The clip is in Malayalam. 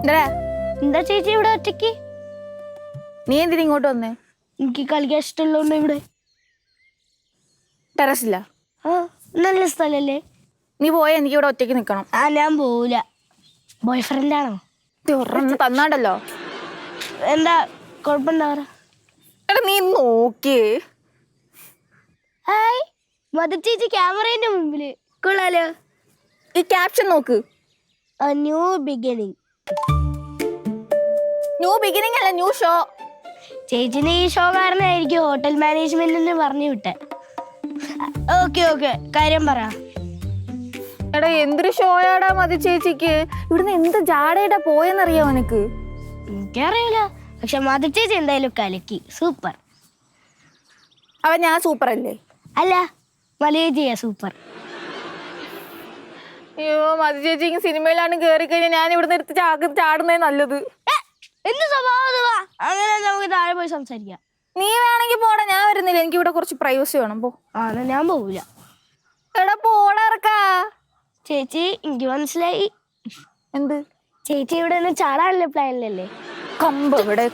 എന്താ ചേച്ചി ഇവിടെ ഒറ്റയ്ക്ക്? നീ എന്തിനാ ഇങ്ങോട്ട് വന്നേ? എനിക്ക് കളിക്കാൻ ഇഷ്ടമുള്ളതുകൊണ്ട് ഇവിടെ. ടെറസില്ല? നല്ല സ്ഥലല്ലേ? നീ പോയ എനിക്ക് ഇവിടെ ഒറ്റയ്ക്ക് നിക്കണം. ഞാൻ പോവില്ല. ബോയ് ഫ്രണ്ട് ആണോ? തന്നാണ്ടല്ലോ. എന്താ കുഴപ്പമുണ്ടാവാറ? നീ നോക്കിയേ. ഹായ് മധു ചേച്ചി ക്യാമറേന്റെ മുമ്പില് കൊള്ളാലോ. ഈ ക്യാപ്ഷൻ നോക്ക്. New beginning. ന്യൂ ബിഗിനിങ് അല്ല, ന്യൂ ഷോ. ചേച്ചിന് ഈ ഷോ കാരണമായിരിക്കും ഹോട്ടൽ മാനേജ്മെന്റിന് പറഞ്ഞു വിട്ടെ. ഓക്കെ കാര്യം പറ. എടാ എന്തൊരു ഷോയാടാ മതി ചേച്ചിക്ക്. ഇവിടുന്ന് എന്ത് ജാടയാടാ പോയെന്നറിയാമോ നിനക്ക്? എനിക്കറിയില്ല, പക്ഷെ മധു ചേച്ചി എന്തായാലും കലക്കി. സൂപ്പർ. അവൻ ഞാൻ സൂപ്പർ അല്ലേ? അല്ല, മലയേജിയാ സൂപ്പർ. അയ്യോ മതി ചേച്ചി സിനിമയിലാണ് കേറി കഴിഞ്ഞാൽ ഞാൻ ഇവിടുന്ന് എടുത്ത് ചാടുന്നേ നല്ലത്. എന്ത് സ്വഭാവം? അങ്ങനെ നമുക്ക് താഴെ പോയി സംസാരിക്കാം. നീ വേണമെങ്കിൽ പോടാ, ഞാൻ വരുന്നില്ല. എനിക്ക് ഇവിടെ കുറച്ച് പ്രൈവസി വേണം. പോ. ഞാൻ പോവില്ല. എടാ പോടാ ഇറക്കാ. ചേച്ചി എനിക്ക് മനസ്സിലായി. എന്ത്? ചേച്ചി ഇവിടെ നിന്ന് ചാടാനല്ലേ പ്ലാനിലല്ലേ? കമ്പ് ഇവിടെ.